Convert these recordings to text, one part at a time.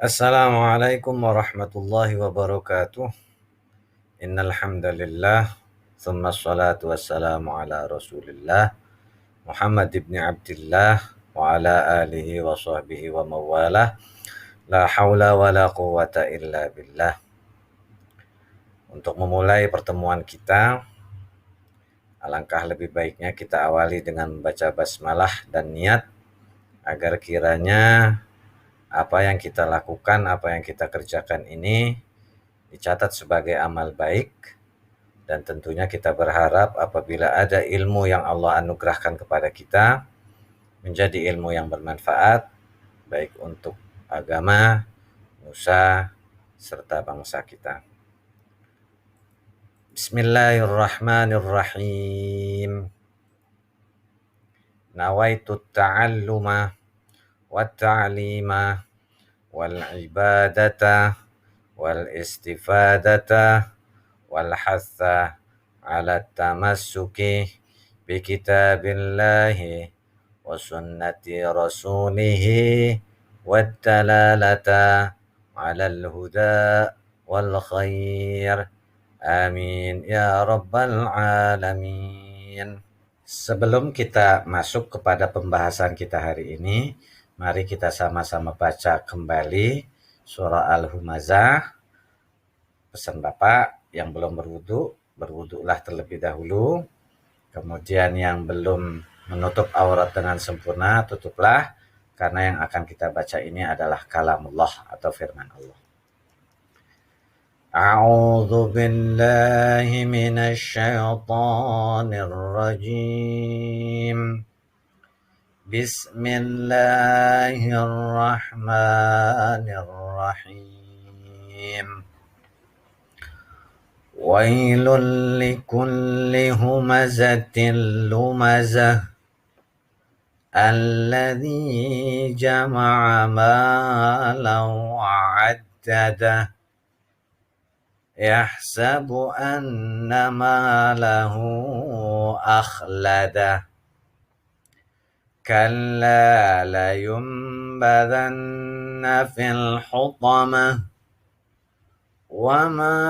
Assalamualaikum warahmatullahi wabarakatuh. Innal hamdalillah, tsumma shalatu wassalamu ala Rasulillah Muhammad ibn Abdillah wa ala alihi wa sahbihi wa mawalah. La haula wa la quwata illa billah. Untuk memulai pertemuan kita, alangkah lebih baiknya kita awali dengan membaca basmalah dan niat agar kiranya apa yang kita lakukan, apa yang kita kerjakan ini dicatat sebagai amal baik, dan tentunya kita berharap apabila ada ilmu yang Allah anugerahkan kepada kita menjadi ilmu yang bermanfaat baik untuk agama, nusa, serta bangsa kita. Bismillahirrahmanirrahim. Nawaitu ta'alluma wa ta'lima wal ibadata wal istifadata wal hatha ala tamassuki bi kitabillahi wa sunnati rasulihi wad dalalata ala al-huda wal khair. Amin ya rabbal alamin. Sebelum kita masuk kepada pembahasan kita hari ini, mari kita sama-sama baca kembali surah Al-Humazah. Pesan Bapak yang belum berwudu, berwudulah terlebih dahulu. Kemudian yang belum menutup aurat dengan sempurna, tutuplah, karena yang akan kita baca ini adalah kalamullah atau firman Allah. A'udzu billahi minasy syaithanir rajim. Bismillahirrahmanirrahim. Wailul likulli humazatin lumazah alladzi jama'a malan wa'addadah yahsabu anna malahu akhladah kalla layunbadanna fil hutamah wa ma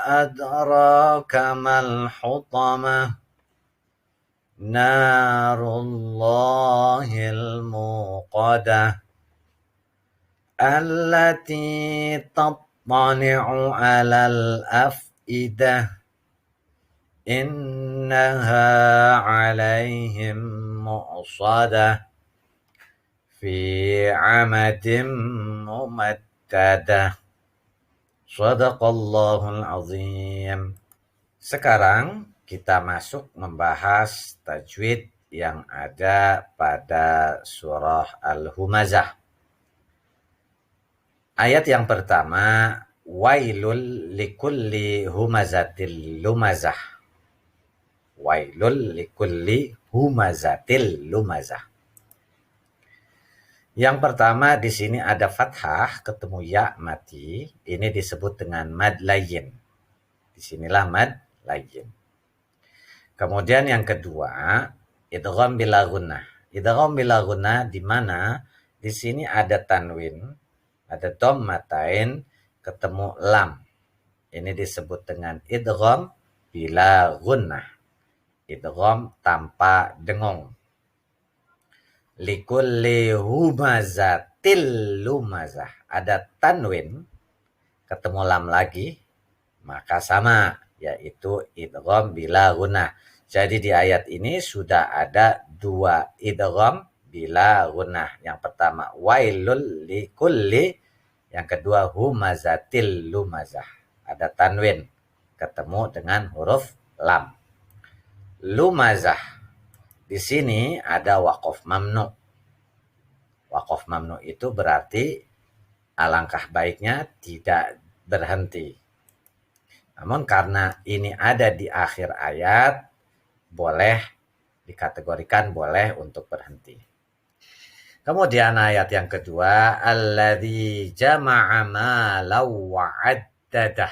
adraka mal hutamah narullahil muqadah allati tattali'u alal af'idah innaha 'alaihim mu'sadah fi 'amadin mumaddadah. Shadaqallahul azim. Sekarang kita masuk membahas tajwid yang ada pada surah Al-Humazah. Ayat yang pertama, wailul likulli humazatil lumazah. Wailul likulli humazatil lumazah. Yang pertama di sini ada fathah ketemu ya mati, ini disebut dengan mad layyin. Disinilah mad layyin. Kemudian yang kedua, idgham bila gunnah. Idgham bila gunnah di mana di sini ada tanwin, ada dhammatain ketemu lam. Ini disebut dengan idgham bila gunnah. Idgham tanpa dengung. Likulli humazatil lumazah. Ada tanwin ketemu lam lagi, maka sama, yaitu idgham bila gunnah. Jadi di ayat ini sudah ada dua idgham bila gunnah. Yang pertama wailul likulli, yang kedua humazatil lumazah. Ada tanwin ketemu dengan huruf lam. Lumazah. Di sini ada waqaf mamnu. Waqaf mamnu itu berarti alangkah baiknya tidak berhenti. Namun karena ini ada di akhir ayat, boleh dikategorikan boleh untuk berhenti. Kemudian ayat yang kedua, alladzi jama'a malan wa'addadah.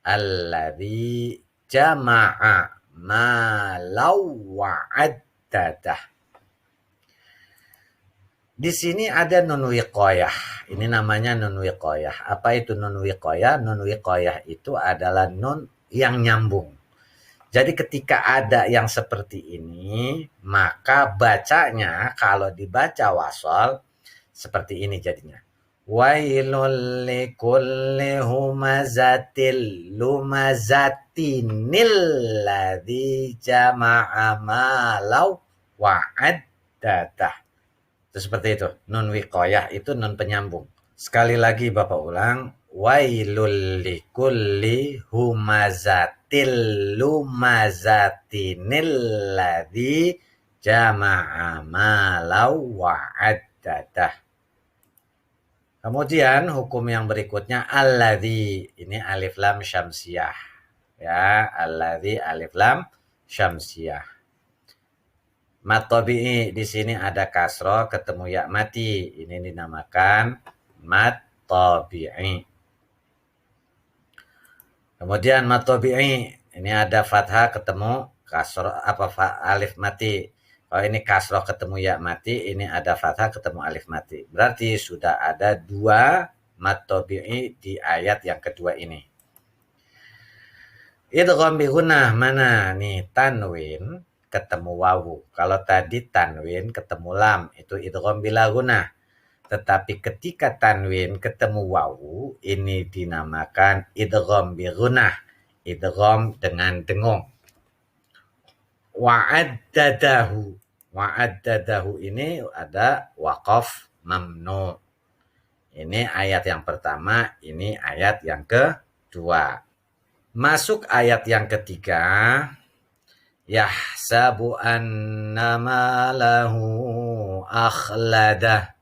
Alladzi jama'a malan wa'addadah. Di sini ada nun wiqayah. Ini namanya nun wiqayah. Apa itu nun wiqayah? Nun wiqayah itu adalah nun yang nyambung. Jadi ketika ada yang seperti ini, maka bacanya kalau dibaca wasol seperti ini jadinya. Wailul likulli humazatil lumazatinil ladzi jama'a malau wa'addatah. Itu seperti itu. Nun wiqayah itu nun penyambung. Sekali lagi Bapak ulang. Wailul likulli humazatil lumazatinil ladzi jama'a malau wa'addatah. Kemudian hukum yang berikutnya alladzi. Ini alif lam syamsiyah. Ya, alladzi alif lam syamsiyah. Mat tabi'i di sini ada kasro ketemu ya mati. Ini dinamakan mat tabi'i. Kemudian mat tabi'i ini ada fathah ketemu kasro alif mati. Kalau ini kasro ketemu ya mati, ini ada fathah ketemu alif mati. Berarti sudah ada 2 mat tabi'i di ayat yang kedua ini. Idgham bi gunnah mana nih tanwin ketemu wawu. Kalau tadi tanwin ketemu lam, itu idgham bila gunnah. Tetapi ketika tanwin ketemu wawu, ini dinamakan idgham bi gunnah. Idgham dengan dengung. Wa'addadahu. Wa'addadahu ini ada waqaf mamnu. Ini ayat yang pertama, ini ayat yang kedua. Masuk ayat yang ketiga. Yahsabu annama lahu akhladah.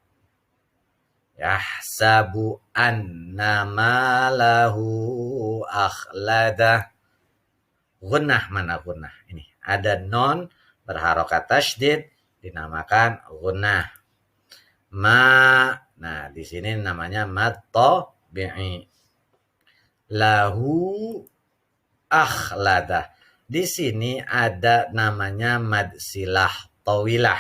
Yahsabu annama lahu akhladah. Gunnah mana gunnah? Ini ada non berharokat tasydid dinamakan gunnah. Nah di sini namanya mad tabi'i. Lahu akhladah. Di sini ada namanya mad silah tawilah.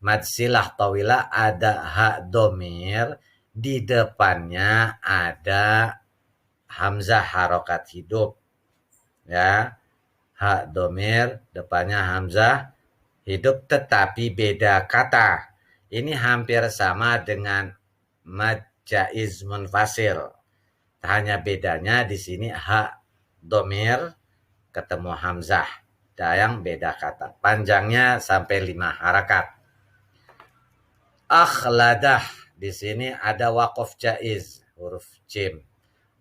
Mad silah tawilah ada hak domir, di depannya ada hamzah harokat hidup. Ya, hak domir, depannya hamzah hidup tetapi beda kata. Ini hampir sama dengan mad jaiz munfasil. Hanya bedanya di sini hak domir ketemu hamzah. Yang beda kata. Panjangnya sampai 5 harakat. Akhladah. Di sini ada waqaf jaiz. Huruf jim.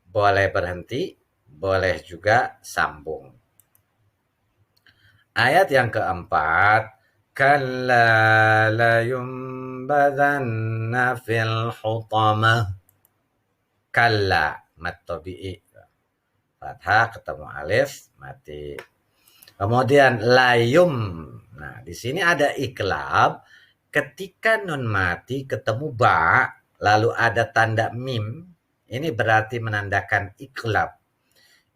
Boleh berhenti. Boleh juga sambung. Ayat yang keempat. Kalla la yumbadanna fil hutamah. Kalla. Mat tabi'i. Fathah ketemu alif mati. Kemudian layum. Nah, di sini ada iklab. Ketika nun mati ketemu ba, lalu ada tanda mim, ini berarti menandakan iklab.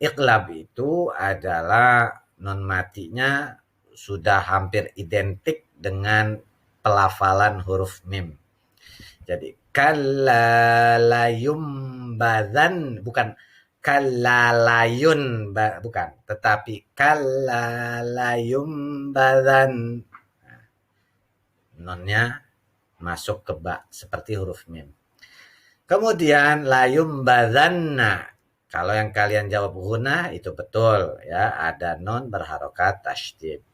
Iklab itu adalah nun matinya sudah hampir identik dengan pelafalan huruf mim. Jadi kalla layum badan, bukan kallalayun, bukan, tetapi kallalayum badan. Nonnya masuk ke ba seperti huruf mim. Kemudian layum badanna. Kalau yang kalian jawab gunnah itu betul ya, ada non berharokat tasydid.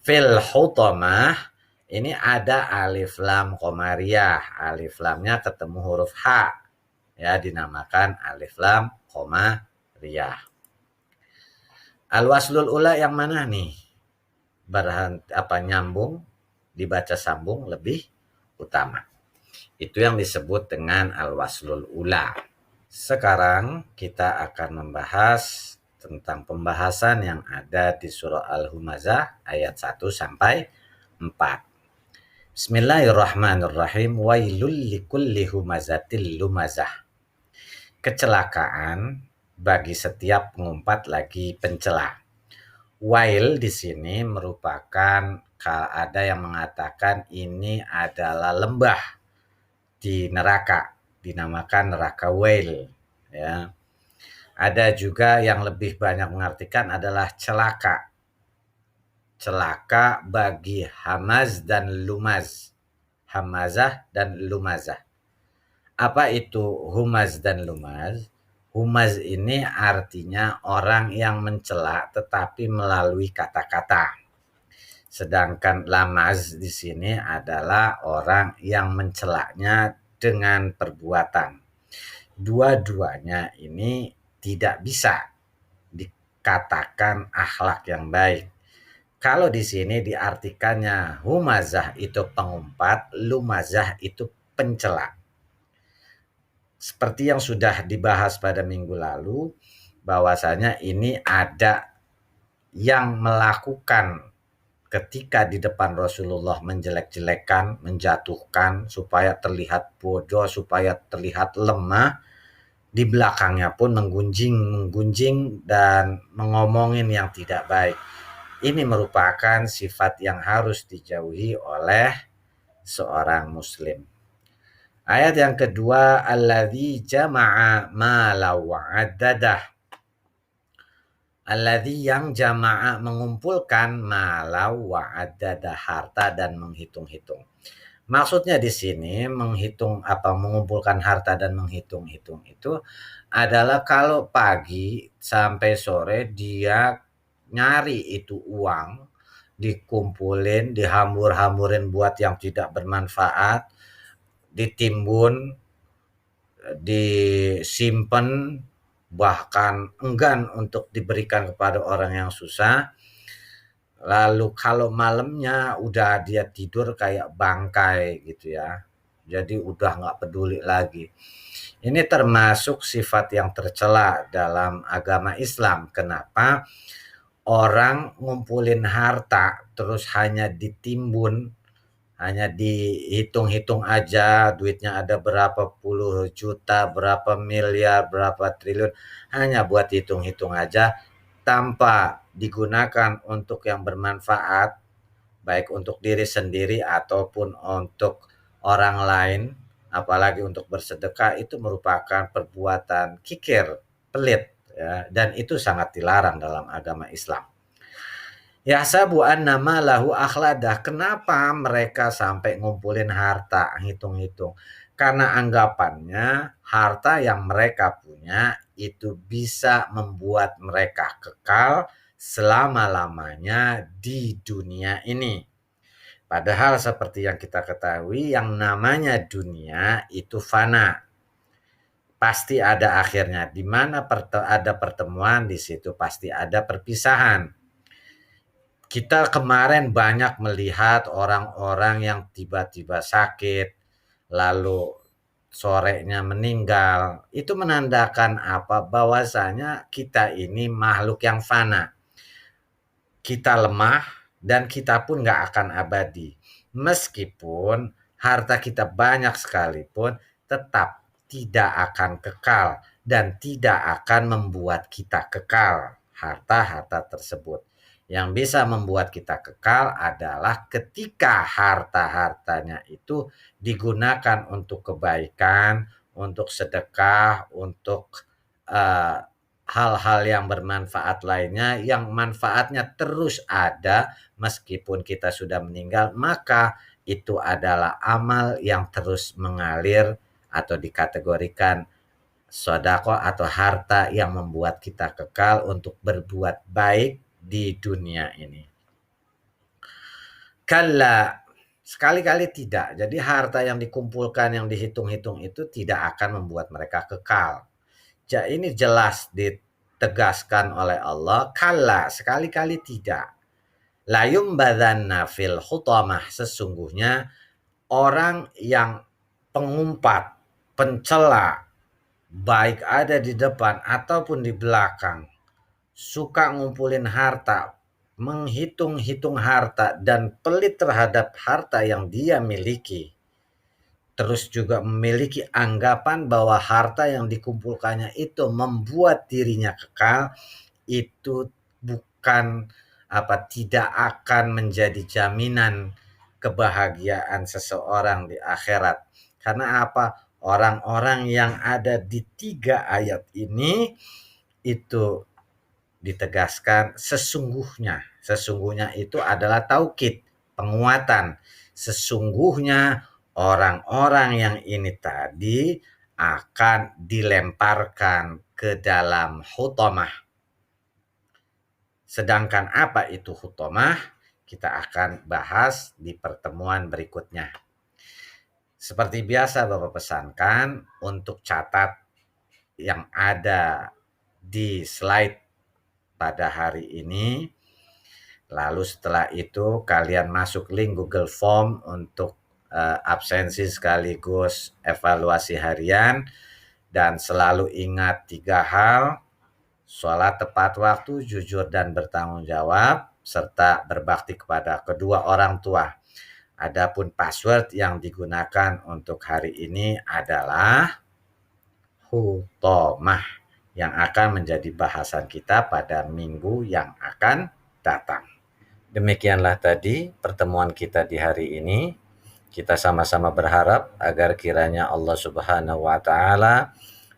Fil hutamah ini ada alif lam qamariyah. Alif lamnya ketemu huruf ha. Ya, dinamakan alif lam qamariyah. Al-waslul ula yang mana nih? Nyambung, dibaca sambung lebih utama. Itu yang disebut dengan al-waslul ula. Sekarang kita akan membahas tentang pembahasan yang ada di surah Al-Humazah ayat 1 sampai 4. Bismillahirrahmanirrahim. Wailul likulli humazatil lumazah. Kecelakaan bagi setiap pengumpat lagi pencela. Wail di sini merupakan, ada yang mengatakan ini adalah lembah di neraka, dinamakan neraka Wail, ya. Ada juga yang lebih banyak mengartikan adalah celaka. Celaka bagi Hamaz dan Lumaz. Hamazah dan Lumazah. Apa itu Humaz dan Lumaz? Humaz ini artinya orang yang mencela tetapi melalui kata-kata. Sedangkan Lamaz di sini adalah orang yang mencelanya dengan perbuatan. Dua-duanya ini tidak bisa dikatakan akhlak yang baik. Kalau di sini diartikannya humazah itu pengumpat, lumazah itu pencela. Seperti yang sudah dibahas pada minggu lalu, bahwasanya ini ada yang melakukan ketika di depan Rasulullah menjelek-jelekan, menjatuhkan supaya terlihat bodoh, supaya terlihat lemah, di belakangnya pun menggunjing dan mengomongin yang tidak baik. Ini merupakan sifat yang harus dijauhi oleh seorang muslim. Ayat yang kedua, alladzi jama'a mala wa'addadah. Alladzi yang jama'a mengumpulkan mala wa'addadah, harta dan menghitung-hitung. Maksudnya di sini mengumpulkan harta dan menghitung-hitung itu adalah kalau pagi sampai sore dia nyari itu uang, dikumpulin, dihambur-hamburin buat yang tidak bermanfaat, ditimbun, disimpan, bahkan enggan untuk diberikan kepada orang yang susah. Lalu kalau malamnya udah dia tidur kayak bangkai gitu ya. Jadi udah nggak peduli lagi. Ini termasuk sifat yang tercela dalam agama Islam. Kenapa? Orang ngumpulin harta terus hanya ditimbun, hanya dihitung-hitung aja, duitnya ada berapa puluh juta, berapa miliar, berapa triliun, hanya buat hitung-hitung aja tanpa digunakan untuk yang bermanfaat, baik untuk diri sendiri ataupun untuk orang lain, apalagi untuk bersedekah, itu merupakan perbuatan kikir, pelit, ya, dan itu sangat dilarang dalam agama Islam. Yahsabu annama lahu akhladah. Kenapa mereka sampai ngumpulin harta, hitung-hitung? Karena anggapannya harta yang mereka punya itu bisa membuat mereka kekal selama-lamanya di dunia ini. Padahal seperti yang kita ketahui, yang namanya dunia itu fana. Pasti ada akhirnya. Di mana ada pertemuan, di situ pasti ada perpisahan. Kita kemarin banyak melihat orang-orang yang tiba-tiba sakit, lalu sorenya meninggal. Itu menandakan apa? Bahwasanya kita ini makhluk yang fana. Kita lemah dan kita pun nggak akan abadi. Meskipun harta kita banyak sekalipun, tetap tidak akan kekal dan tidak akan membuat kita kekal harta-harta tersebut. Yang bisa membuat kita kekal adalah ketika harta-hartanya itu digunakan untuk kebaikan, untuk sedekah, untuk hal-hal yang bermanfaat lainnya, yang manfaatnya terus ada meskipun kita sudah meninggal, maka itu adalah amal yang terus mengalir atau dikategorikan sedekah atau harta yang membuat kita kekal untuk berbuat baik di dunia ini. Kalla, sekali-kali tidak. Jadi harta yang dikumpulkan, yang dihitung-hitung itu tidak akan membuat mereka kekal. Ini jelas ditegaskan oleh Allah, kalla, sekali-kali tidak. La yumbadzanna fil hutamah, sesungguhnya orang yang pengumpat, pencela, baik ada di depan ataupun di belakang, suka ngumpulin harta, menghitung-hitung harta, dan pelit terhadap harta yang dia miliki, terus juga memiliki anggapan bahwa harta yang dikumpulkannya itu membuat dirinya kekal, itu bukan tidak akan menjadi jaminan kebahagiaan seseorang di akhirat. Karena apa? Orang-orang yang ada di 3 ayat ini itu ditegaskan sesungguhnya. Sesungguhnya itu adalah taukid, penguatan. Sesungguhnya orang-orang yang ini tadi akan dilemparkan ke dalam hutamah. Sedangkan apa itu hutamah? Kita akan bahas di pertemuan berikutnya. Seperti biasa Bapak pesankan untuk catat yang ada di slide pada hari ini. Lalu setelah itu kalian masuk link Google Form untuk absensi sekaligus evaluasi harian. Dan selalu ingat 3 hal: sholat tepat waktu, jujur dan bertanggung jawab, serta berbakti kepada kedua orang tua. Adapun password yang digunakan untuk hari ini adalah hutomah, yang akan menjadi bahasan kita pada minggu yang akan datang. Demikianlah tadi pertemuan kita di hari ini. Kita sama-sama berharap agar kiranya Allah Subhanahu wa Ta'ala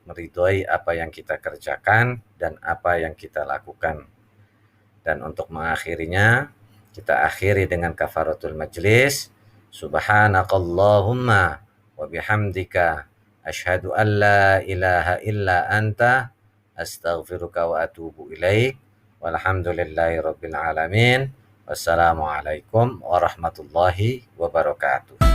meridhoi apa yang kita kerjakan dan apa yang kita lakukan. Dan untuk mengakhirinya, kita akhiri dengan kafaratul majlis. Subhanakallahumma wa bihamdika asyhadu an la ilaha illa anta astaghfiruka wa atubu ilaik. Walhamdulillahi rabbil alamin. Wassalamualaikum warahmatullahi wabarakatuh.